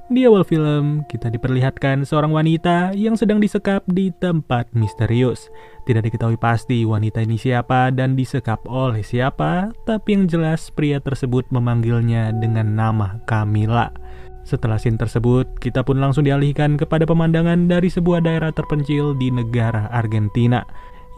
Di awal film, kita diperlihatkan seorang wanita yang sedang disekap di tempat misterius. Tidak diketahui pasti wanita ini siapa dan disekap oleh siapa, tapi yang jelas pria tersebut memanggilnya dengan nama Camila. Setelah scene tersebut, kita pun langsung dialihkan kepada pemandangan dari sebuah daerah terpencil di negara Argentina,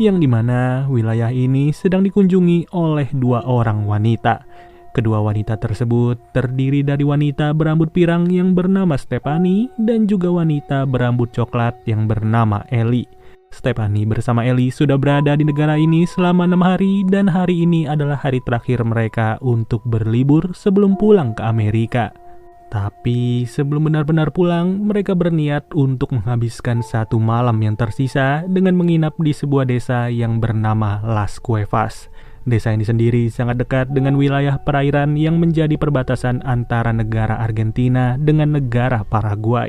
yang dimana wilayah ini sedang dikunjungi oleh dua orang wanita. Kedua wanita tersebut terdiri dari wanita berambut pirang yang bernama Stephanie dan juga wanita berambut coklat yang bernama Ellie. Stephanie bersama Ellie sudah berada di negara ini selama 6 hari dan hari ini adalah hari terakhir mereka untuk berlibur sebelum pulang ke Amerika. Tapi sebelum benar-benar pulang, mereka berniat untuk menghabiskan satu malam yang tersisa dengan menginap di sebuah desa yang bernama Las Cuevas. Desa ini sendiri sangat dekat dengan wilayah perairan yang menjadi perbatasan antara negara Argentina dengan negara Paraguay.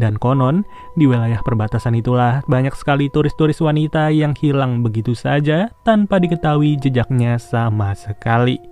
Dan konon, di wilayah perbatasan itulah banyak sekali turis-turis wanita yang hilang begitu saja tanpa diketahui jejaknya sama sekali.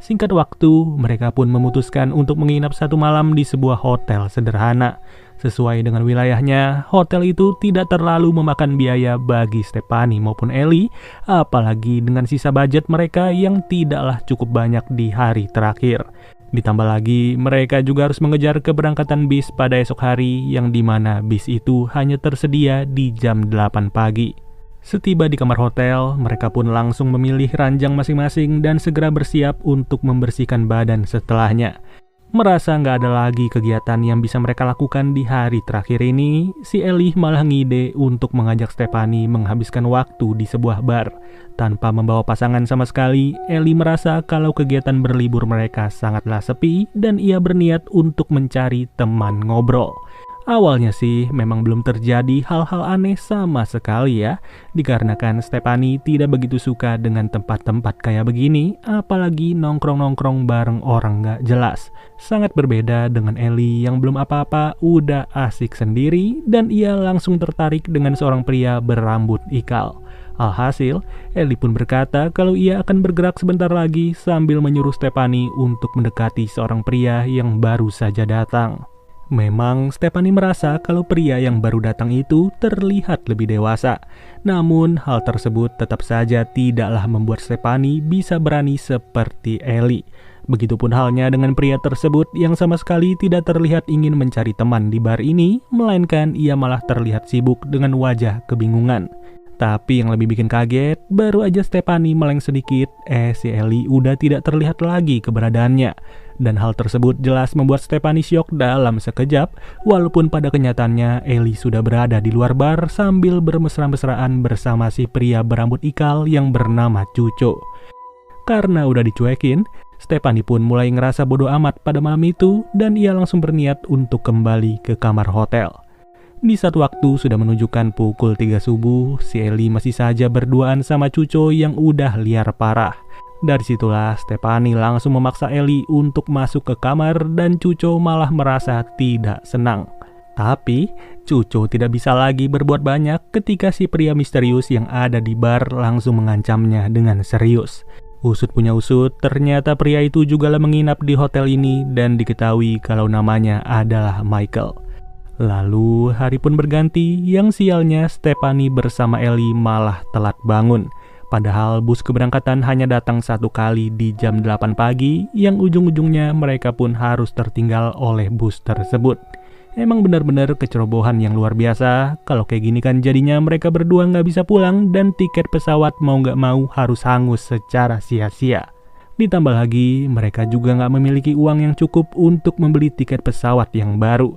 Singkat waktu, mereka pun memutuskan untuk menginap satu malam di sebuah hotel sederhana. Sesuai dengan wilayahnya, hotel itu tidak terlalu memakan biaya bagi Stephanie maupun Ellie, apalagi dengan sisa budget mereka yang tidaklah cukup banyak di hari terakhir. Ditambah lagi, mereka juga harus mengejar keberangkatan bis pada esok hari, yang dimana bis itu hanya tersedia di jam 8 pagi. Setiba di kamar hotel, mereka pun langsung memilih ranjang masing-masing dan segera bersiap untuk membersihkan badan setelahnya. Merasa nggak ada lagi kegiatan yang bisa mereka lakukan di hari terakhir ini, si Ellie malah ngide untuk mengajak Stephanie menghabiskan waktu di sebuah bar. Tanpa membawa pasangan sama sekali, Ellie merasa kalau kegiatan berlibur mereka sangatlah sepi dan ia berniat untuk mencari teman ngobrol. Awalnya sih memang belum terjadi hal-hal aneh sama sekali ya, dikarenakan Stephanie tidak begitu suka dengan tempat-tempat kayak begini, apalagi nongkrong-nongkrong bareng orang gak jelas. Sangat berbeda dengan Ellie yang belum apa-apa udah asik sendiri dan ia langsung tertarik dengan seorang pria berambut ikal. Alhasil, Ellie pun berkata kalau ia akan bergerak sebentar lagi sambil menyuruh Stephanie untuk mendekati seorang pria yang baru saja datang. Memang Stephanie merasa kalau pria yang baru datang itu terlihat lebih dewasa. Namun hal tersebut tetap saja tidaklah membuat Stephanie bisa berani seperti Ellie. Begitupun halnya dengan pria tersebut yang sama sekali tidak terlihat ingin mencari teman di bar ini, melainkan ia malah terlihat sibuk dengan wajah kebingungan. Tapi yang lebih bikin kaget, baru aja Stephanie meleng sedikit, si Ellie udah tidak terlihat lagi keberadaannya. Dan hal tersebut jelas membuat Stephanie syok dalam sekejap, walaupun pada kenyataannya Ellie sudah berada di luar bar sambil bermesra-mesraan bersama si pria berambut ikal yang bernama Cuco. Karena udah dicuekin, Stephanie pun mulai ngerasa bodoh amat pada malam itu dan ia langsung berniat untuk kembali ke kamar hotel. Di saat waktu sudah menunjukkan pukul 3 subuh, si Ellie masih saja berduaan sama Cuco yang udah liar parah. Dari situlah Stephanie langsung memaksa Ellie untuk masuk ke kamar dan Cuco malah merasa tidak senang. Tapi Cuco tidak bisa lagi berbuat banyak ketika si pria misterius yang ada di bar langsung mengancamnya dengan serius. Usut punya usut, ternyata pria itu juga menginap di hotel ini dan diketahui kalau namanya adalah Michael. Lalu hari pun berganti, yang sialnya Stephanie bersama Ellie malah telat bangun. Padahal bus keberangkatan hanya datang satu kali di jam 8 pagi, yang ujung-ujungnya mereka pun harus tertinggal oleh bus tersebut. Emang benar-benar kecerobohan yang luar biasa. Kalau kayak gini kan jadinya mereka berdua nggak bisa pulang dan tiket pesawat mau nggak mau harus hangus secara sia-sia. Ditambah lagi, mereka juga nggak memiliki uang yang cukup untuk membeli tiket pesawat yang baru.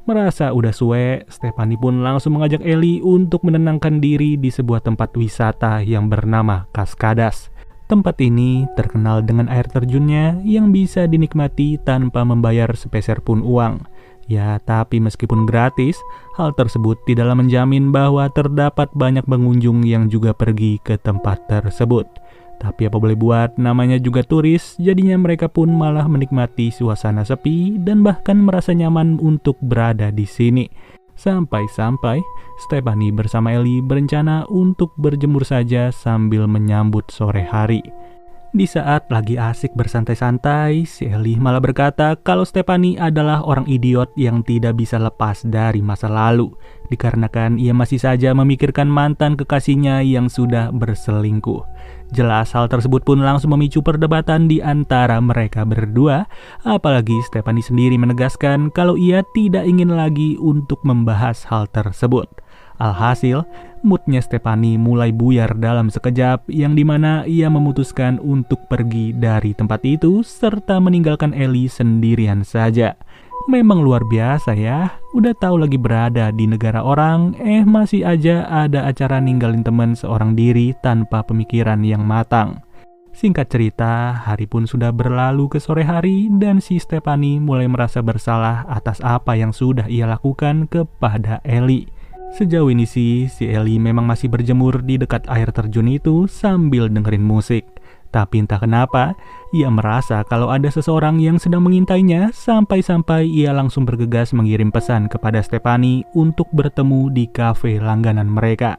Merasa udah suwe, Stephanie pun langsung mengajak Ellie untuk menenangkan diri di sebuah tempat wisata yang bernama Cascadas. Tempat ini terkenal dengan air terjunnya yang bisa dinikmati tanpa membayar sepeser pun uang. Ya, tapi meskipun gratis, hal tersebut tidaklah menjamin bahwa terdapat banyak pengunjung yang juga pergi ke tempat tersebut. Tapi apa boleh buat, namanya juga turis, jadinya mereka pun malah menikmati suasana sepi dan bahkan merasa nyaman untuk berada di sini. Sampai-sampai Stephanie bersama Ellie berencana untuk berjemur saja sambil menyambut sore hari. Di saat lagi asik bersantai-santai, si Ellie malah berkata kalau Stephanie adalah orang idiot yang tidak bisa lepas dari masa lalu, dikarenakan ia masih saja memikirkan mantan kekasihnya yang sudah berselingkuh. Jelas hal tersebut pun langsung memicu perdebatan di antara mereka berdua, apalagi Stephanie sendiri menegaskan kalau ia tidak ingin lagi untuk membahas hal tersebut. Alhasil, moodnya Stephanie mulai buyar dalam sekejap, yang dimana ia memutuskan untuk pergi dari tempat itu serta meninggalkan Ellie sendirian saja. Memang luar biasa ya, udah tahu lagi berada di negara orang, masih aja ada acara ninggalin teman seorang diri tanpa pemikiran yang matang. Singkat cerita, hari pun sudah berlalu ke sore hari dan si Stephanie mulai merasa bersalah atas apa yang sudah ia lakukan kepada Ellie. Sejauh ini sih, si Ellie memang masih berjemur di dekat air terjun itu sambil dengerin musik. Tapi entah kenapa, ia merasa kalau ada seseorang yang sedang mengintainya, sampai-sampai ia langsung bergegas mengirim pesan kepada Stephanie untuk bertemu di kafe langganan mereka.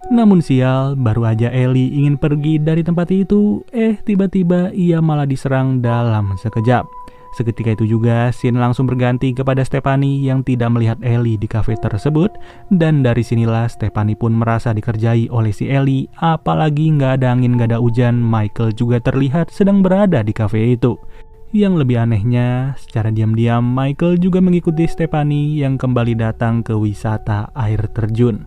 Namun sial, baru aja Ellie ingin pergi dari tempat itu, tiba-tiba ia malah diserang dalam sekejap. Seketika itu juga, scene langsung berganti kepada Stephanie yang tidak melihat Ellie di kafe tersebut. Dan dari sinilah Stephanie pun merasa dikerjai oleh si Ellie. Apalagi nggak ada angin, nggak ada hujan, Michael juga terlihat sedang berada di kafe itu. Yang lebih anehnya, secara diam-diam Michael juga mengikuti Stephanie yang kembali datang ke wisata air terjun.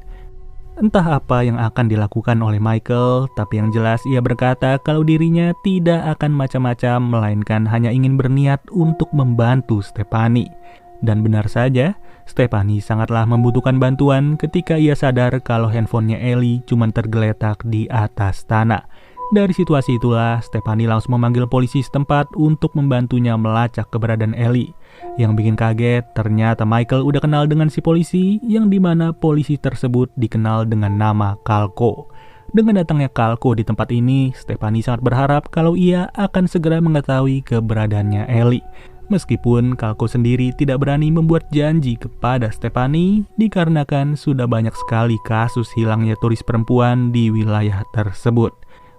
Entah apa yang akan dilakukan oleh Michael, tapi yang jelas ia berkata kalau dirinya tidak akan macam-macam, melainkan hanya ingin berniat untuk membantu Stephanie. Dan benar saja, Stephanie sangatlah membutuhkan bantuan ketika ia sadar kalau handphonenya Ellie cuma tergeletak di atas tanah. Dari situasi itulah, Stephanie langsung memanggil polisi setempat untuk membantunya melacak keberadaan Ellie. Yang bikin kaget, ternyata Michael udah kenal dengan si polisi, yang dimana polisi tersebut dikenal dengan nama Kalko. Dengan datangnya Kalko di tempat ini, Stephanie sangat berharap kalau ia akan segera mengetahui keberadaannya Ellie. Meskipun Kalko sendiri tidak berani membuat janji kepada Stephanie, dikarenakan sudah banyak sekali kasus hilangnya turis perempuan di wilayah tersebut.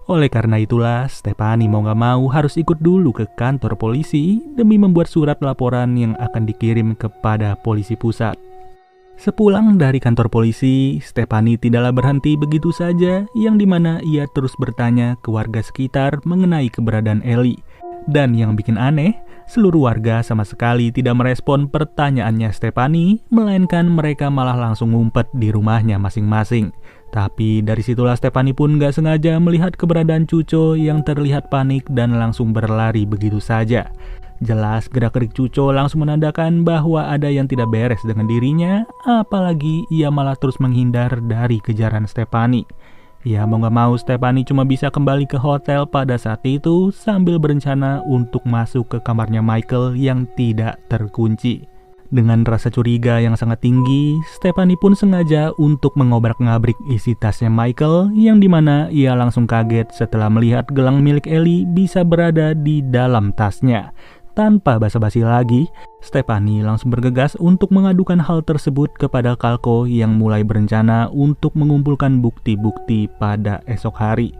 Oleh karena itulah, Stephanie mau gak mau harus ikut dulu ke kantor polisi demi membuat surat laporan yang akan dikirim kepada polisi pusat. Sepulang dari kantor polisi, Stephanie tidaklah berhenti begitu saja, yang dimana ia terus bertanya ke warga sekitar mengenai keberadaan Ellie. Dan yang bikin aneh, seluruh warga sama sekali tidak merespon pertanyaannya Stephanie, melainkan mereka malah langsung ngumpet di rumahnya masing-masing. Tapi dari situlah Stephanie pun gak sengaja melihat keberadaan Cuco yang terlihat panik dan langsung berlari begitu saja. Jelas gerak-gerik Cuco langsung menandakan bahwa ada yang tidak beres dengan dirinya, apalagi ia malah terus menghindar dari kejaran Stephanie. Ya mau gak mau Stephanie cuma bisa kembali ke hotel pada saat itu sambil berencana untuk masuk ke kamarnya Michael yang tidak terkunci. Dengan rasa curiga yang sangat tinggi, Stephanie pun sengaja untuk mengobrak-ngabrik isi tasnya Michael, yang dimana ia langsung kaget setelah melihat gelang milik Ellie bisa berada di dalam tasnya. Tanpa basa-basi lagi, Stephanie langsung bergegas untuk mengadukan hal tersebut kepada Kalko yang mulai berencana untuk mengumpulkan bukti-bukti pada esok hari.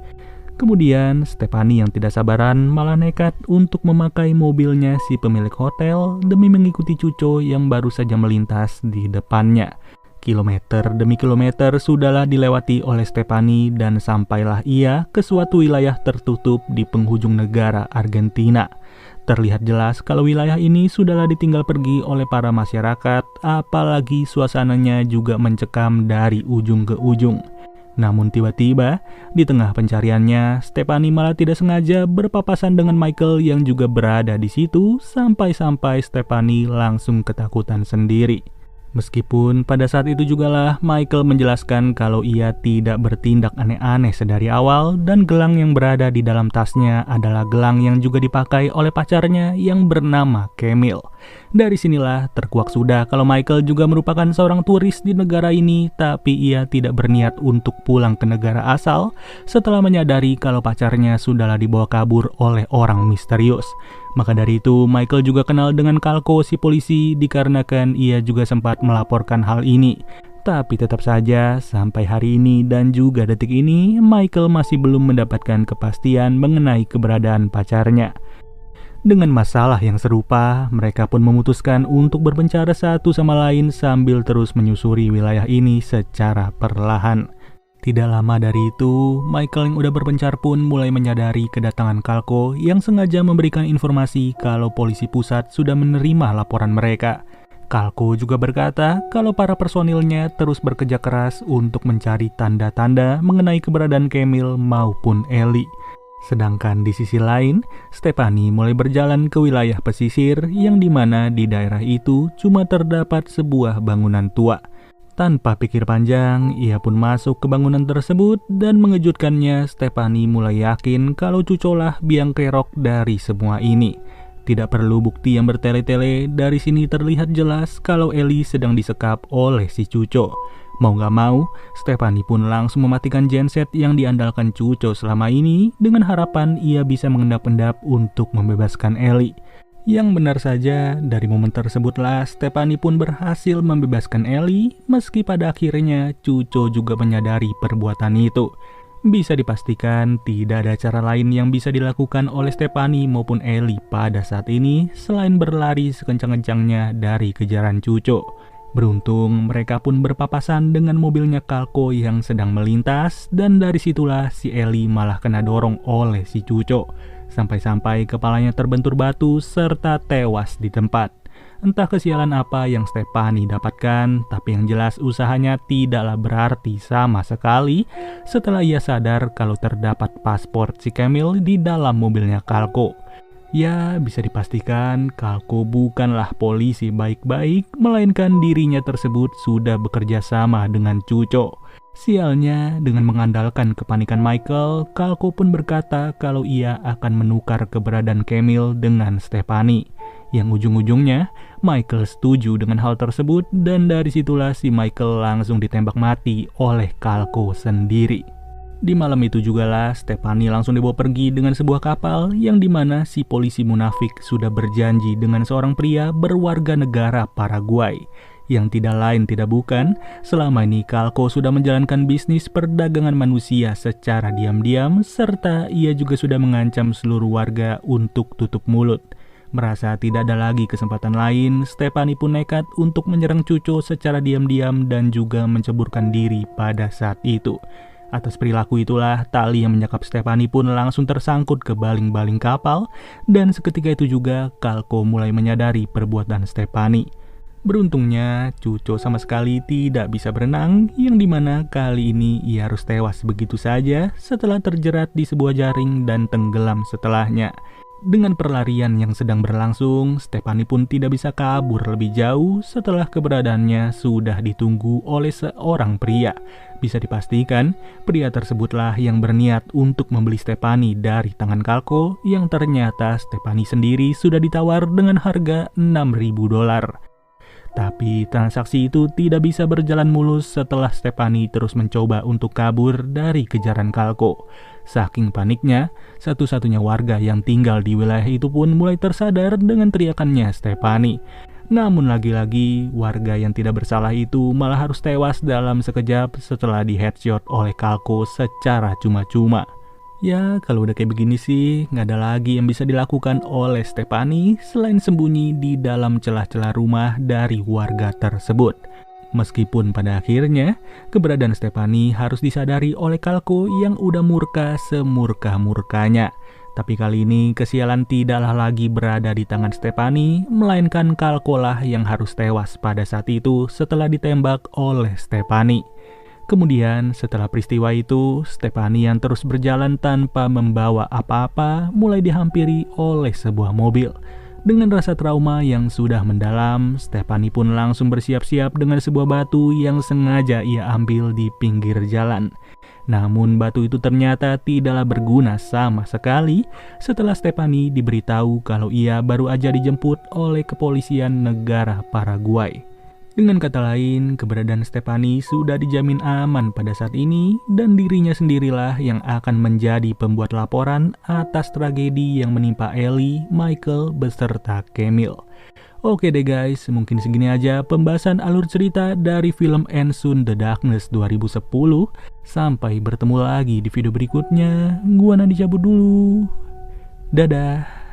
Kemudian, Stephanie yang tidak sabaran malah nekat untuk memakai mobilnya si pemilik hotel demi mengikuti Cuco yang baru saja melintas di depannya. Kilometer demi kilometer sudahlah dilewati oleh Stephanie dan sampailah ia ke suatu wilayah tertutup di penghujung negara Argentina. Terlihat jelas kalau wilayah ini sudahlah ditinggal pergi oleh para masyarakat, apalagi suasananya juga mencekam dari ujung ke ujung. Namun tiba-tiba, di tengah pencariannya, Stephanie malah tidak sengaja berpapasan dengan Michael yang juga berada di situ, sampai-sampai Stephanie langsung ketakutan sendiri. Meskipun pada saat itu jugalah Michael menjelaskan kalau ia tidak bertindak aneh-aneh sedari awal dan gelang yang berada di dalam tasnya adalah gelang yang juga dipakai oleh pacarnya yang bernama Camille. Dari sinilah terkuak sudah kalau Michael juga merupakan seorang turis di negara ini, tapi ia tidak berniat untuk pulang ke negara asal setelah menyadari kalau pacarnya sudahlah dibawa kabur oleh orang misterius. Maka dari itu Michael juga kenal dengan Kalko si polisi dikarenakan ia juga sempat melaporkan hal ini. Tapi tetap saja, sampai hari ini dan juga detik ini, Michael masih belum mendapatkan kepastian mengenai keberadaan pacarnya. Dengan masalah yang serupa, mereka pun memutuskan untuk berpencar satu sama lain sambil terus menyusuri wilayah ini secara perlahan. Tidak lama dari itu, Michael yang udah berpencar pun mulai menyadari kedatangan Kalko yang sengaja memberikan informasi kalau polisi pusat sudah menerima laporan mereka. Kalko juga berkata kalau para personilnya terus bekerja keras untuk mencari tanda-tanda mengenai keberadaan Camille maupun Ellie. Sedangkan di sisi lain, Stephanie mulai berjalan ke wilayah pesisir yang dimana di daerah itu cuma terdapat sebuah bangunan tua. Tanpa pikir panjang, ia pun masuk ke bangunan tersebut dan mengejutkannya, Stephanie mulai yakin kalau Cucolah biang kerok dari semua ini. Tidak perlu bukti yang bertele-tele, dari sini terlihat jelas kalau Ellie sedang disekap oleh si Cuco. Mau gak mau, Stephanie pun langsung mematikan genset yang diandalkan Cuco selama ini dengan harapan ia bisa mengendap-endap untuk membebaskan Ellie. Yang benar saja, dari momen tersebutlah Stephanie pun berhasil membebaskan Ellie, meski pada akhirnya Cuco juga menyadari perbuatan itu. Bisa dipastikan tidak ada cara lain yang bisa dilakukan oleh Stephanie maupun Ellie pada saat ini selain berlari sekencang-kencangnya dari kejaran Cuco. Beruntung mereka pun berpapasan dengan mobilnya Kalko yang sedang melintas dan dari situlah si Ellie malah kena dorong oleh si Cuco. Sampai-sampai kepalanya terbentur batu serta tewas di tempat. Entah kesialan apa yang Stephanie dapatkan, tapi yang jelas usahanya tidaklah berarti sama sekali setelah ia sadar kalau terdapat paspor si Camille di dalam mobilnya Kalko. Ya, bisa dipastikan Kalko bukanlah polisi baik-baik, melainkan dirinya tersebut sudah bekerja sama dengan Cuco. Sialnya, dengan mengandalkan kepanikan Michael, Kalko pun berkata kalau ia akan menukar keberadaan Camille dengan Stephanie. Yang ujung-ujungnya, Michael setuju dengan hal tersebut dan dari situlah si Michael langsung ditembak mati oleh Kalko sendiri. Di malam itu jugalah Stephanie langsung dibawa pergi dengan sebuah kapal yang dimana si polisi munafik sudah berjanji dengan seorang pria berwarga negara Paraguay. Yang tidak lain tidak bukan, selama ini Kalko sudah menjalankan bisnis perdagangan manusia secara diam-diam serta ia juga sudah mengancam seluruh warga untuk tutup mulut. Merasa tidak ada lagi kesempatan lain, Stephanie pun nekat untuk menyerang Cuco secara diam-diam dan juga menceburkan diri pada saat itu. Atas perilaku itulah, tali yang menyekap Stephanie pun langsung tersangkut ke baling-baling kapal dan seketika itu juga Kalko mulai menyadari perbuatan Stephanie. Beruntungnya, Cuco sama sekali tidak bisa berenang, yang dimana kali ini ia harus tewas begitu saja setelah terjerat di sebuah jaring dan tenggelam setelahnya. Dengan perlarian yang sedang berlangsung, Stephanie pun tidak bisa kabur lebih jauh setelah keberadaannya sudah ditunggu oleh seorang pria. Bisa dipastikan, pria tersebutlah yang berniat untuk membeli Stephanie dari tangan Kalko, yang ternyata Stephanie sendiri sudah ditawar dengan harga $6.000. Tapi transaksi itu tidak bisa berjalan mulus setelah Stephanie terus mencoba untuk kabur dari kejaran Kalko. Saking paniknya, satu-satunya warga yang tinggal di wilayah itu pun mulai tersadar dengan teriakannya Stephanie. Namun lagi-lagi, warga yang tidak bersalah itu malah harus tewas dalam sekejap setelah di headshot oleh Kalko secara cuma-cuma. Ya, kalau udah kayak begini sih, nggak ada lagi yang bisa dilakukan oleh Stephanie selain sembunyi di dalam celah-celah rumah dari warga tersebut. Meskipun pada akhirnya, keberadaan Stephanie harus disadari oleh Kalko yang udah murka semurka-murkanya. Tapi kali ini kesialan tidaklah lagi berada di tangan Stephanie, melainkan Kalko lah yang harus tewas pada saat itu setelah ditembak oleh Stephanie. Kemudian setelah peristiwa itu, Stephanie yang terus berjalan tanpa membawa apa-apa mulai dihampiri oleh sebuah mobil. Dengan rasa trauma yang sudah mendalam, Stephanie pun langsung bersiap-siap dengan sebuah batu yang sengaja ia ambil di pinggir jalan. Namun batu itu ternyata tidaklah berguna sama sekali setelah Stephanie diberitahu kalau ia baru aja dijemput oleh kepolisian negara Paraguay. Dengan kata lain, keberadaan Stephanie sudah dijamin aman pada saat ini dan dirinya sendirilah yang akan menjadi pembuat laporan atas tragedi yang menimpa Ellie, Michael, beserta Camille. Oke deh guys, mungkin segini aja pembahasan alur cerita dari film And Soon the Darkness 2010. Sampai bertemu lagi di video berikutnya. Gua Nandi cabut dulu. Dadah.